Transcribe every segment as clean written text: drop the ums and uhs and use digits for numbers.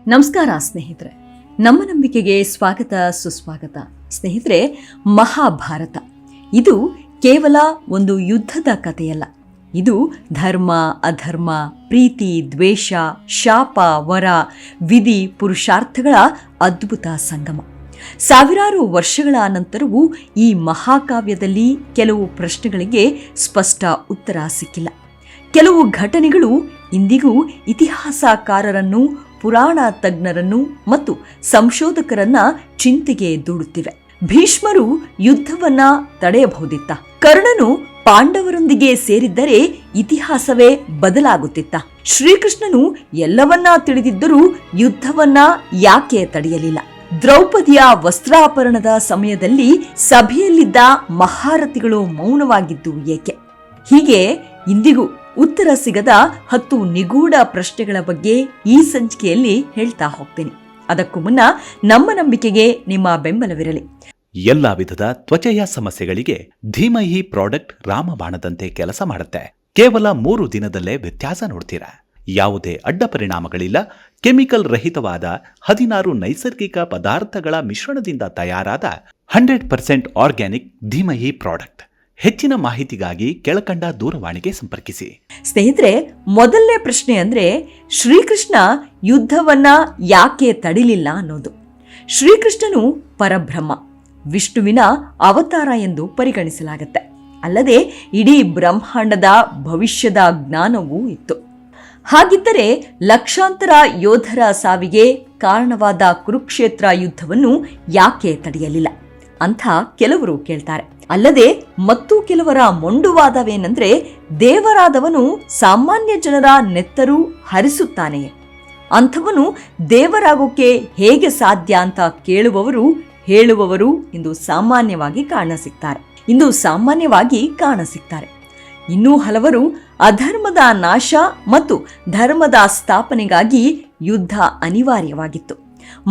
ನಮಸ್ಕಾರ ಸ್ನೇಹಿತರೆ, ನಮ್ಮ ನಂಬಿಕೆಗೆ ಸ್ವಾಗತ ಸುಸ್ವಾಗತ. ಸ್ನೇಹಿತರೆ, ಮಹಾಭಾರತ ಇದು ಕೇವಲ ಒಂದು ಯುದ್ಧದ ಕಥೆಯಲ್ಲ. ಇದು ಧರ್ಮ ಅಧರ್ಮ, ಪ್ರೀತಿ ದ್ವೇಷ, ಶಾಪ ವರ, ವಿಧಿ ಪುರುಷಾರ್ಥಗಳ ಅದ್ಭುತ ಸಂಗಮ. ಸಾವಿರಾರು ವರ್ಷಗಳ ನಂತರವೂ ಈ ಮಹಾಕಾವ್ಯದಲ್ಲಿ ಕೆಲವು ಪ್ರಶ್ನೆಗಳಿಗೆ ಸ್ಪಷ್ಟ ಉತ್ತರ ಸಿಕ್ಕಿಲ್ಲ. ಕೆಲವು ಘಟನೆಗಳು ಇಂದಿಗೂ ಇತಿಹಾಸಕಾರರನ್ನು, ಪುರಾಣ ತಜ್ಞರನ್ನು ಮತ್ತು ಸಂಶೋಧಕರನ್ನ ಚಿಂತೆಗೆ ದೂಡುತ್ತಿವೆ. ಭೀಷ್ಮರು ಯುದ್ಧವನ್ನ ತಡೆಯಬಹುದಿತ್ತ? ಕರ್ಣನು ಪಾಂಡವರೊಂದಿಗೆ ಸೇರಿದ್ದರೆ ಇತಿಹಾಸವೇ ಬದಲಾಗುತ್ತಿತ್ತ? ಶ್ರೀಕೃಷ್ಣನು ಎಲ್ಲವನ್ನ ತಿಳಿದಿದ್ದರೂ ಯುದ್ಧವನ್ನ ಯಾಕೆ ತಡೆಯಲಿಲ್ಲ? ದ್ರೌಪದಿಯ ವಸ್ತ್ರಾಪರಣದ ಸಮಯದಲ್ಲಿ ಸಭೆಯಲ್ಲಿದ್ದ ಮಹಾರಥಿಗಳು ಮೌನವಾಗಿದ್ದು ಏಕೆ? ಹೀಗೆ ಇಂದಿಗೂ ಉತ್ತರ ಸಿಗದ 10 ನಿಗೂಢ ಪ್ರಶ್ನೆಗಳ ಬಗ್ಗೆ ಈ ಸಂಚಿಕೆಯಲ್ಲಿ ಹೇಳ್ತಾ ಹೋಗ್ತೀನಿ. ಅದಕ್ಕೂ ಮುನ್ನ ನಮ್ಮ ನಂಬಿಕೆಗೆ ನಿಮ್ಮ ಬೆಂಬಲವಿರಲಿ. ಎಲ್ಲಾ ವಿಧದ ತ್ವಚೆಯ ಸಮಸ್ಯೆಗಳಿಗೆ ಧೀಮಹಿ ಪ್ರಾಡಕ್ಟ್ ರಾಮಬಾಣದಂತೆ ಕೆಲಸ ಮಾಡುತ್ತೆ. ಕೇವಲ 3 ದಿನದಲ್ಲೇ ವ್ಯತ್ಯಾಸ ನೋಡ್ತೀರಾ. ಯಾವುದೇ ಅಡ್ಡ ಪರಿಣಾಮಗಳಿಲ್ಲ. ಕೆಮಿಕಲ್ ರಹಿತವಾದ 16 ನೈಸರ್ಗಿಕ ಪದಾರ್ಥಗಳ ಮಿಶ್ರಣದಿಂದ ತಯಾರಾದ 100% ಆರ್ಗ್ಯಾನಿಕ್ ಧೀಮಹಿ ಪ್ರಾಡಕ್ಟ್. ಹೆಚ್ಚಿನ ಮಾಹಿತಿಗಾಗಿ ಕೆಳಕಂಡ ದೂರವಾಣಿಗೆ ಸಂಪರ್ಕಿಸಿ. ಸ್ನೇಹಿತರೆ, ಮೊದಲನೇ ಪ್ರಶ್ನೆ ಅಂದ್ರೆ ಶ್ರೀಕೃಷ್ಣ ಯುದ್ಧವನ್ನ ಯಾಕೆ ತಡಿಲಿಲ್ಲ ಅನ್ನೋದು. ಶ್ರೀಕೃಷ್ಣನು ಪರಬ್ರಹ್ಮ, ವಿಷ್ಣುವಿನ ಅವತಾರ ಎಂದು ಪರಿಗಣಿಸಲಾಗುತ್ತೆ. ಅಲ್ಲದೆ ಇಡೀ ಬ್ರಹ್ಮಾಂಡದ ಭವಿಷ್ಯದ ಜ್ಞಾನವೂ ಇತ್ತು. ಹಾಗಿದ್ದರೆ ಲಕ್ಷಾಂತರ ಯೋಧರ ಸಾವಿಗೆ ಕಾರಣವಾದ ಕುರುಕ್ಷೇತ್ರ ಯುದ್ಧವನ್ನು ಯಾಕೆ ತಡೆಯಲಿಲ್ಲ ಅಂತ ಕೆಲವರು ಕೇಳ್ತಾರೆ. ಅಲ್ಲದೆ ಮತ್ತು ಕೆಲವರ ಮೊಂಡುವಾದವೇನೆಂದ್ರೆ, ದೇವರಾದವನು ಸಾಮಾನ್ಯ ಜನರ ನೆತ್ತರೂ ಹರಿಸುತ್ತಾನೆಯೇ? ಅಂಥವನು ದೇವರಾಗೋಕೆ ಹೇಗೆ ಸಾಧ್ಯ ಅಂತ ಕೇಳುವವರು ಹೇಳುವವರು ಇಂದು ಸಾಮಾನ್ಯವಾಗಿ ಕಾಣಸಿಗ್ತಾರೆ. ಇನ್ನೂ ಹಲವರು ಅಧರ್ಮದ ನಾಶ ಮತ್ತು ಧರ್ಮದ ಸ್ಥಾಪನೆಗಾಗಿ ಯುದ್ಧ ಅನಿವಾರ್ಯವಾಗಿತ್ತು.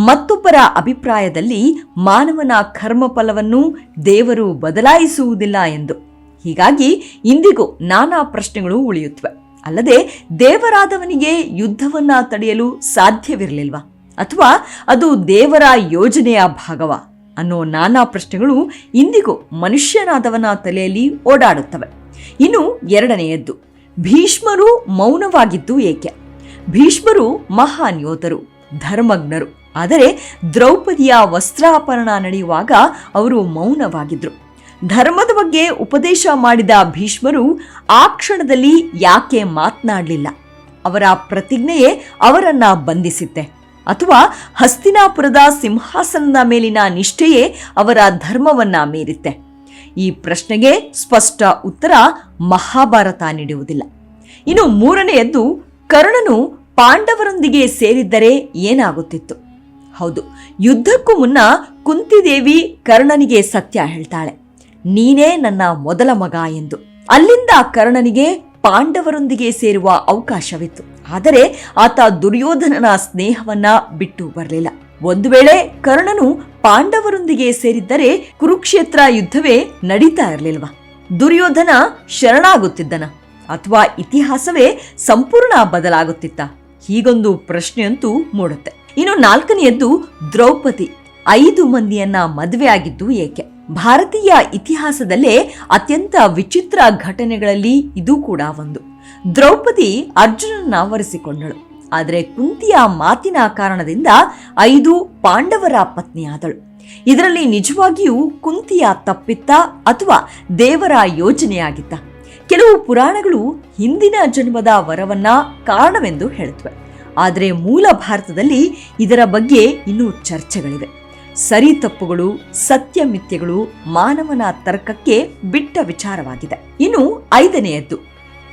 ಮತ್ತೊಬ್ಬರ ಅಭಿಪ್ರಾಯದಲ್ಲಿ ಮಾನವನ ಕರ್ಮಫಲವನ್ನು ದೇವರು ಬದಲಾಯಿಸುವುದಿಲ್ಲ ಎಂದು. ಹೀಗಾಗಿ ಇಂದಿಗೂ ನಾನಾ ಪ್ರಶ್ನೆಗಳು ಉಳಿಯುತ್ತವೆ. ಅಲ್ಲದೆ ದೇವರಾದವನಿಗೆ ಯುದ್ಧವನ್ನ ತಡೆಯಲು ಸಾಧ್ಯವಿರಲಿಲ್ವಾ, ಅಥವಾ ಅದು ದೇವರ ಯೋಜನೆಯ ಭಾಗವ ಅನ್ನೋ ನಾನಾ ಪ್ರಶ್ನೆಗಳು ಇಂದಿಗೂ ಮನುಷ್ಯನಾದವನ ತಲೆಯಲ್ಲಿ ಓಡಾಡುತ್ತವೆ. ಇನ್ನು ಎರಡನೆಯದ್ದು, ಭೀಷ್ಮರು ಮೌನವಾಗಿದ್ದು ಏಕೆ? ಭೀಷ್ಮರು ಮಹಾನ್ ಯೋಧರು, ಧರ್ಮಜ್ಞರು. ಆದರೆ ದ್ರೌಪದಿಯ ವಸ್ತ್ರಾಪರಣ ನಡೆಯುವಾಗ ಅವರು ಮೌನವಾಗಿದ್ರು. ಧರ್ಮದ ಬಗ್ಗೆ ಉಪದೇಶ ಮಾಡಿದ ಭೀಷ್ಮರು ಆ ಕ್ಷಣದಲ್ಲಿ ಯಾಕೆ ಮಾತನಾಡಲಿಲ್ಲ? ಅವರ ಪ್ರತಿಜ್ಞೆಯೇ ಅವರನ್ನ ಬಂಧಿಸಿತ್ತೆ, ಅಥವಾ ಹಸ್ತಿನಾಪುರದ ಸಿಂಹಾಸನದ ಮೇಲಿನ ನಿಷ್ಠೆಯೇ ಅವರ ಧರ್ಮವನ್ನ ಮೀರಿತ್ತೆ? ಈ ಪ್ರಶ್ನೆಗೆ ಸ್ಪಷ್ಟ ಉತ್ತರ ಮಹಾಭಾರತ ನೀಡುವುದಿಲ್ಲ. ಇನ್ನು ಮೂರನೆಯದ್ದು, ಕರ್ಣನು ಪಾಂಡವರೊಂದಿಗೆ ಸೇರಿದ್ದರೆ ಏನಾಗುತ್ತಿತ್ತು? ಹೌದು, ಯುದ್ಧಕ್ಕೂ ಮುನ್ನ ಕುಂತಿದೇವಿ ಕರ್ಣನಿಗೆ ಸತ್ಯ ಹೇಳ್ತಾಳೆ, ನೀನೇ ನನ್ನ ಮೊದಲ ಮಗ ಎಂದು. ಅಲ್ಲಿಂದ ಕರ್ಣನಿಗೆ ಪಾಂಡವರೊಂದಿಗೆ ಸೇರುವ ಅವಕಾಶವಿತ್ತು. ಆದರೆ ಆತ ದುರ್ಯೋಧನನ ಸ್ನೇಹವನ್ನ ಬಿಟ್ಟು ಬರಲಿಲ್ಲ. ಒಂದು ವೇಳೆ ಕರ್ಣನು ಪಾಂಡವರೊಂದಿಗೆ ಸೇರಿದ್ದರೆ ಕುರುಕ್ಷೇತ್ರ ಯುದ್ಧವೇ ನಡೀತಾ ಇರಲಿಲ್ವಾ? ದುರ್ಯೋಧನ ಶರಣಾಗುತ್ತಿದ್ದನ, ಅಥವಾ ಇತಿಹಾಸವೇ ಸಂಪೂರ್ಣ ಬದಲಾಗುತ್ತಿತ್ತ? ಹೀಗೊಂದು ಪ್ರಶ್ನೆಯಂತೂ ಮೂಡುತ್ತೆ. ಇನ್ನು ನಾಲ್ಕನೆಯದ್ದು, ದ್ರೌಪದಿ 5 ಮಂದಿಯನ್ನ ಮದುವೆ ಆಗಿದ್ದು ಏಕೆ? ಭಾರತೀಯ ಇತಿಹಾಸದಲ್ಲೇ ಅತ್ಯಂತ ವಿಚಿತ್ರ ಘಟನೆಗಳಲ್ಲಿ ಇದು ಕೂಡ ಒಂದು. ದ್ರೌಪದಿ ಅರ್ಜುನನ್ನ ವರಿಸಿಕೊಂಡಳು. ಆದರೆ ಕುಂತಿಯ ಮಾತಿನ ಕಾರಣದಿಂದ 5 ಪಾಂಡವರ ಪತ್ನಿಯಾದಳು. ಇದರಲ್ಲಿ ನಿಜವಾಗಿಯೂ ಕುಂತಿಯ ತಪ್ಪಿತ್ತ, ಅಥವಾ ದೇವರ ಯೋಜನೆಯಾಗಿತ್ತ? ಕೆಲವು ಪುರಾಣಗಳು ಹಿಂದಿನ ಜನ್ಮದ ವರವನ್ನ ಕಾರಣವೆಂದು ಹೇಳುತ್ತವೆ. ಆದರೆ ಮೂಲ ಭಾರತದಲ್ಲಿ ಇದರ ಬಗ್ಗೆ ಇನ್ನೂ ಚರ್ಚೆಗಳಿವೆ. ಸರಿ ತಪ್ಪುಗಳು, ಸತ್ಯ ಮಿಥ್ಯಗಳು ಮಾನವನ ತರ್ಕಕ್ಕೆ ಬಿಟ್ಟ ವಿಚಾರವಾಗಿದೆ. ಇನ್ನು 5ನೆಯದ್ದು,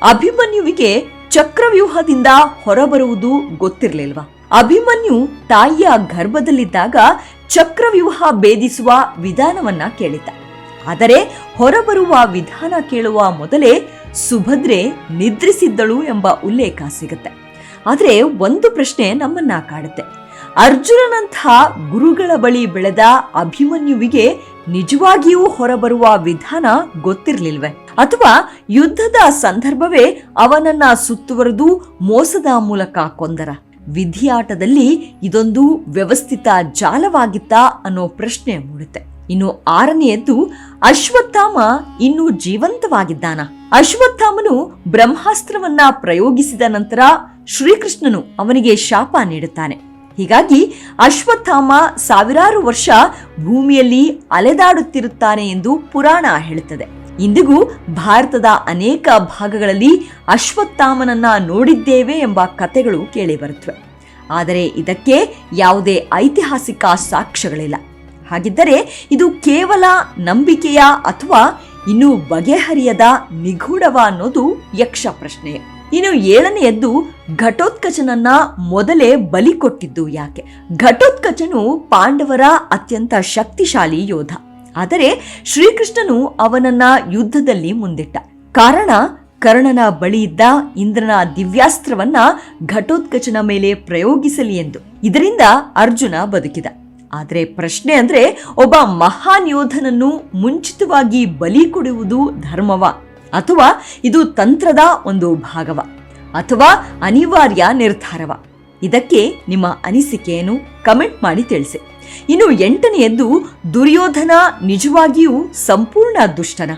ಅಭಿಮನ್ಯುವಿಗೆ ಚಕ್ರವ್ಯೂಹದಿಂದ ಹೊರಬರುವುದು ಗೊತ್ತಿರಲಿಲ್ವಾ? ಅಭಿಮನ್ಯು ತಾಯಿಯ ಗರ್ಭದಲ್ಲಿದ್ದಾಗ ಚಕ್ರವ್ಯೂಹ ಭೇದಿಸುವ ವಿಧಾನವನ್ನ ಕೇಳಿದ್ದ. ಆದರೆ ಹೊರಬರುವ ವಿಧಾನ ಕೇಳುವ ಮೊದಲೇ ಸುಭದ್ರೆ ನಿದ್ರಿಸಿದ್ದಳು ಎಂಬ ಉಲ್ಲೇಖ ಸಿಗುತ್ತೆ. ಆದರೆ ಒಂದು ಪ್ರಶ್ನೆ ನಮ್ಮನ್ನ ಕಾಡುತ್ತೆ. ಅರ್ಜುನನಂಥ ಗುರುಗಳ ಬಳಿ ಬೆಳೆದ ಅಭಿಮನ್ಯುವಿಗೆ ನಿಜವಾಗಿಯೂ ಹೊರಬರುವ ವಿಧಾನ ಗೊತ್ತಿರಲಿಲ್ವೇ? ಅಥವಾ ಯುದ್ಧದ ಸಂದರ್ಭವೇ ಅವನನ್ನ ಸುತ್ತುವರೆದು ಮೋಸದ ಮೂಲಕ ಕೊಂದರ? ವಿಧಿಯಾಟದಲ್ಲಿ ಇದೊಂದು ವ್ಯವಸ್ಥಿತ ಜಾಲವಾಗಿತ್ತಾ ಅನ್ನೋ ಪ್ರಶ್ನೆ ಮೂಡುತ್ತೆ. ಇನ್ನು 6ನೆಯದ್ದು, ಅಶ್ವತ್ಥಾಮ ಇನ್ನೂ ಜೀವಂತವಾಗಿದ್ದಾನ? ಅಶ್ವತ್ಥಾಮನು ಬ್ರಹ್ಮಾಸ್ತ್ರವನ್ನ ಪ್ರಯೋಗಿಸಿದ ನಂತರ ಶ್ರೀಕೃಷ್ಣನು ಅವನಿಗೆ ಶಾಪ ನೀಡುತ್ತಾನೆ. ಹೀಗಾಗಿ ಅಶ್ವತ್ಥಾಮ ಸಾವಿರಾರು ವರ್ಷ ಭೂಮಿಯಲ್ಲಿ ಅಲೆದಾಡುತ್ತಿರುತ್ತಾನೆ ಎಂದು ಪುರಾಣ ಹೇಳುತ್ತದೆ. ಇಂದಿಗೂ ಭಾರತದ ಅನೇಕ ಭಾಗಗಳಲ್ಲಿ ಅಶ್ವತ್ಥಾಮನನ್ನ ನೋಡಿದ್ದೇವೆ ಎಂಬ ಕಥೆಗಳು ಕೇಳಿಬರುತ್ತವೆ. ಆದರೆ ಇದಕ್ಕೆ ಯಾವುದೇ ಐತಿಹಾಸಿಕ ಸಾಕ್ಷ್ಯಗಳಿಲ್ಲ. ಹಾಗಿದ್ದರೆ ಇದು ಕೇವಲ ನಂಬಿಕೆಯ ಅಥವಾ ಇನ್ನೂ ಬಗೆಹರಿಯದ ನಿಗೂಢವ ಅನ್ನೋದು ಯಕ್ಷ ಪ್ರಶ್ನೆಯೇ. ಇನ್ನು 7ನೆಯದ್ದು, ಘಟೋತ್ಕಚನನ್ನ ಮೊದಲೇ ಬಲಿ ಕೊಟ್ಟಿದ್ದು ಯಾಕೆ? ಘಟೋತ್ಕಚನು ಪಾಂಡವರ ಅತ್ಯಂತ ಶಕ್ತಿಶಾಲಿ ಯೋಧ. ಆದರೆ ಶ್ರೀಕೃಷ್ಣನು ಅವನನ್ನ ಯುದ್ಧದಲ್ಲಿ ಮುಂದಿಟ್ಟ. ಕಾರಣ, ಕರ್ಣನ ಬಳಿ ಇದ್ದ ಇಂದ್ರನ ದಿವ್ಯಾಸ್ತ್ರವನ್ನ ಘಟೋತ್ಕಚನ ಮೇಲೆ ಪ್ರಯೋಗಿಸಲಿ ಎಂದು. ಇದರಿಂದ ಅರ್ಜುನ ಬದುಕಿದ. ಆದರೆ ಪ್ರಶ್ನೆ ಅಂದ್ರೆ, ಒಬ್ಬ ಮಹಾನ್ ಯೋಧನನ್ನು ಮುಂಚಿತವಾಗಿ ಬಲಿ ಕೊಡುವುದು ಧರ್ಮವ, ಅಥವಾ ಇದು ತಂತ್ರದ ಒಂದು ಭಾಗವ, ಅಥವಾ ಅನಿವಾರ್ಯ ನಿರ್ಧಾರವ? ಇದಕ್ಕೆ ನಿಮ್ಮ ಅನಿಸಿಕೆಯನ್ನು ಕಮೆಂಟ್ ಮಾಡಿ ತಿಳಿಸಿ. ಇನ್ನು 8ನೆಯದ್ದು, ದುರ್ಯೋಧನ ನಿಜವಾಗಿಯೂ ಸಂಪೂರ್ಣ ದುಷ್ಟನ?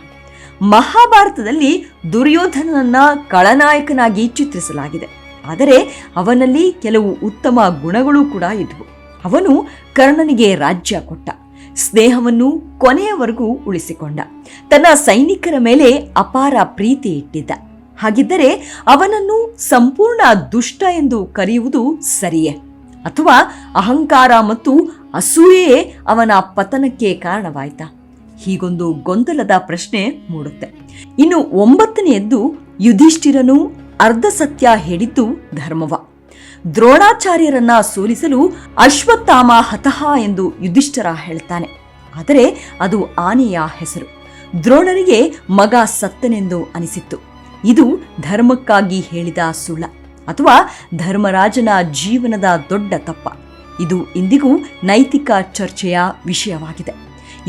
ಮಹಾಭಾರತದಲ್ಲಿ ದುರ್ಯೋಧನನನ್ನ ಖಳನಾಯಕನಾಗಿ ಚಿತ್ರಿಸಲಾಗಿದೆ. ಆದರೆ ಅವನಲ್ಲಿ ಕೆಲವು ಉತ್ತಮ ಗುಣಗಳು ಕೂಡ ಇದ್ವು. ಅವನು ಕರ್ಣನಿಗೆ ರಾಜ್ಯ ಕೊಟ್ಟ, ಸ್ನೇಹವನ್ನು ಕೊನೆಯವರೆಗೂ ಉಳಿಸಿಕೊಂಡ, ತನ್ನ ಸೈನಿಕರ ಮೇಲೆ ಅಪಾರ ಪ್ರೀತಿ ಇಟ್ಟಿದ್ದ. ಹಾಗಿದ್ದರೆ ಅವನನ್ನು ಸಂಪೂರ್ಣ ದುಷ್ಟ ಎಂದು ಕರೆಯುವುದು ಸರಿಯೇ? ಅಥವಾ ಅಹಂಕಾರ ಮತ್ತು ಅಸೂಯೆಯೇ ಅವನ ಪತನಕ್ಕೆ ಕಾರಣವಾಯಿತಾ? ಹೀಗೊಂದು ಗೊಂದಲದ ಪ್ರಶ್ನೆ ಮೂಡುತ್ತೆ. ಇನ್ನು 9ನೆಯದ್ದು, ಯುಧಿಷ್ಠಿರನು ಅರ್ಧ ಸತ್ಯ ಹೇಳಿದ್ದು ಧರ್ಮವ? ದ್ರೋಣಾಚಾರ್ಯರನ್ನ ಸೋಲಿಸಲು ಅಶ್ವತ್ಥಾಮ ಹತಃ ಎಂದು ಯುಧಿಷ್ಠಿರ ಹೇಳ್ತಾನೆ. ಆದರೆ ಅದು ಆನೆಯ ಹೆಸರು. ದ್ರೋಣರಿಗೆ ಮಗ ಸತ್ತನೆಂದು ಅನಿಸಿತ್ತು. ಇದು ಧರ್ಮಕ್ಕಾಗಿ ಹೇಳಿದ ಸುಳ್ಳ, ಅಥವಾ ಧರ್ಮರಾಜನ ಜೀವನದ ದೊಡ್ಡ ತಪ್ಪ? ಇದು ಇಂದಿಗೂ ನೈತಿಕ ಚರ್ಚೆಯ ವಿಷಯವಾಗಿದೆ.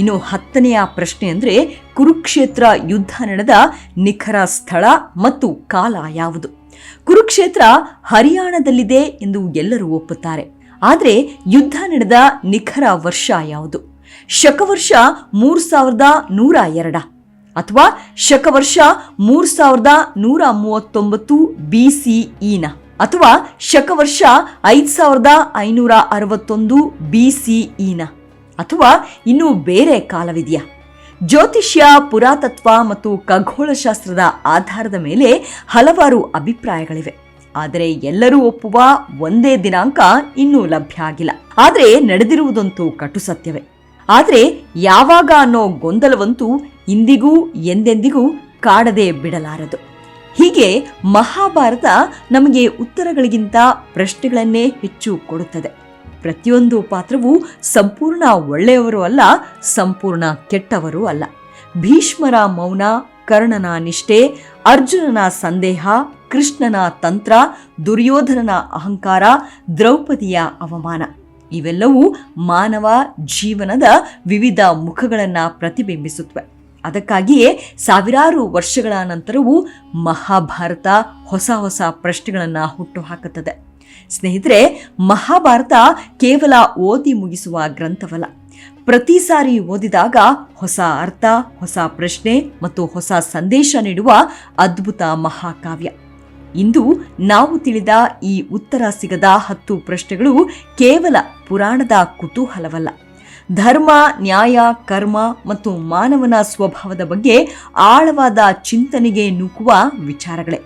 ಇನ್ನು 10ನೆಯ ಪ್ರಶ್ನೆ ಅಂದ್ರೆ, ಕುರುಕ್ಷೇತ್ರ ಯುದ್ಧ ನಡೆದ ನಿಖರ ಸ್ಥಳ ಮತ್ತು ಕಾಲ ಯಾವುದು? ಕುರುಕ್ಷೇತ್ರ ಹರಿಯಾಣದಲ್ಲಿದೆ ಎಂದು ಎಲ್ಲರೂ ಒಪ್ಪುತ್ತಾರೆ. ಆದರೆ ಯುದ್ಧ ನಡೆದ ನಿಖರ ವರ್ಷ ಯಾವುದು? ಶಕವರ್ಷ 3102 ಅಥವಾ ಶಕವರ್ಷ 3139 BCEನ, ಅಥವಾ ಶಕವರ್ಷ 5561 BCEನ, ಅಥವಾ ಇನ್ನೂ ಬೇರೆ ಕಾಲವಿದೆಯಾ? ಜ್ಯೋತಿಷ್ಯ, ಪುರಾತತ್ವ ಮತ್ತು ಖಗೋಳಶಾಸ್ತ್ರದ ಆಧಾರದ ಮೇಲೆ ಹಲವಾರು ಅಭಿಪ್ರಾಯಗಳಿವೆ. ಆದರೆ ಎಲ್ಲರೂ ಒಪ್ಪುವ ಒಂದೇ ದಿನಾಂಕ ಇನ್ನೂ ಲಭ್ಯ ಆಗಿಲ್ಲ. ಆದರೆ ನಡೆದಿರುವುದಂತೂ ಕಟು ಸತ್ಯವೇ. ಆದರೆ ಯಾವಾಗ ಅನ್ನೋ ಗೊಂದಲವಂತೂ ಇಂದಿಗೂ ಎಂದೆಂದಿಗೂ ಕಾಡದೆ ಬಿಡಲಾರದು. ಹೀಗೆ ಮಹಾಭಾರತ ನಮಗೆ ಉತ್ತರಗಳಿಗಿಂತ ಪ್ರಶ್ನೆಗಳನ್ನೇ ಹೆಚ್ಚು ಕೊಡುತ್ತದೆ. ಪ್ರತಿಯೊಂದು ಪಾತ್ರವೂ ಸಂಪೂರ್ಣ ಒಳ್ಳೆಯವರು ಅಲ್ಲ, ಸಂಪೂರ್ಣ ಕೆಟ್ಟವರು ಅಲ್ಲ. ಭೀಷ್ಮರ ಮೌನ, ಕರ್ಣನ ನಿಷ್ಠೆ, ಅರ್ಜುನನ ಸಂದೇಹ, ಕೃಷ್ಣನ ತಂತ್ರ, ದುರ್ಯೋಧನನ ಅಹಂಕಾರ, ದ್ರೌಪದಿಯ ಅವಮಾನ, ಇವೆಲ್ಲವೂ ಮಾನವ ಜೀವನದ ವಿವಿಧ ಮುಖಗಳನ್ನು ಪ್ರತಿಬಿಂಬಿಸುತ್ತವೆ. ಅದಕ್ಕಾಗಿಯೇ ಸಾವಿರಾರು ವರ್ಷಗಳ ನಂತರವೂ ಮಹಾಭಾರತ ಹೊಸ ಹೊಸ ಪ್ರಶ್ನೆಗಳನ್ನು ಹುಟ್ಟುಹಾಕುತ್ತದೆ. ಸ್ನೇಹಿತರೆ, ಮಹಾಭಾರತ ಕೇವಲ ಓದಿ ಮುಗಿಸುವ ಗ್ರಂಥವಲ್ಲ. ಪ್ರತಿ ಸಾರಿ ಓದಿದಾಗ ಹೊಸ ಅರ್ಥ, ಹೊಸ ಪ್ರಶ್ನೆ ಮತ್ತು ಹೊಸ ಸಂದೇಶ ನೀಡುವ ಅದ್ಭುತ ಮಹಾಕಾವ್ಯ. ಇಂದು ನಾವು ತಿಳಿದ ಈ ಉತ್ತರ ಸಿಗದ 10 ಪ್ರಶ್ನೆಗಳು ಕೇವಲ ಪುರಾಣದ ಕುತೂಹಲವಲ್ಲ. ಧರ್ಮ, ನ್ಯಾಯ, ಕರ್ಮ ಮತ್ತು ಮಾನವನ ಸ್ವಭಾವದ ಬಗ್ಗೆ ಆಳವಾದ ಚಿಂತನೆಗೆ ನೂಕುವ ವಿಚಾರಗಳೇ.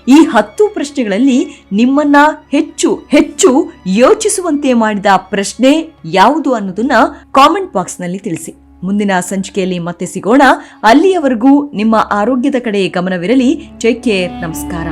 ಈ 10 ಪ್ರಶ್ನೆಗಳಲ್ಲಿ ನಿಮ್ಮನ್ನ ಹೆಚ್ಚು ಯೋಚಿಸುವಂತೆ ಮಾಡಿದ ಪ್ರಶ್ನೆ ಯಾವುದು ಅನ್ನೋದನ್ನ ಕಾಮೆಂಟ್ ಬಾಕ್ಸ್ನಲ್ಲಿ ತಿಳಿಸಿ. ಮುಂದಿನ ಸಂಚಿಕೆಯಲ್ಲಿ ಮತ್ತೆ ಸಿಗೋಣ. ಅಲ್ಲಿಯವರೆಗೂ ನಿಮ್ಮ ಆರೋಗ್ಯದ ಕಡೆ ಗಮನವಿರಲಿ. Take care. ನಮಸ್ಕಾರ.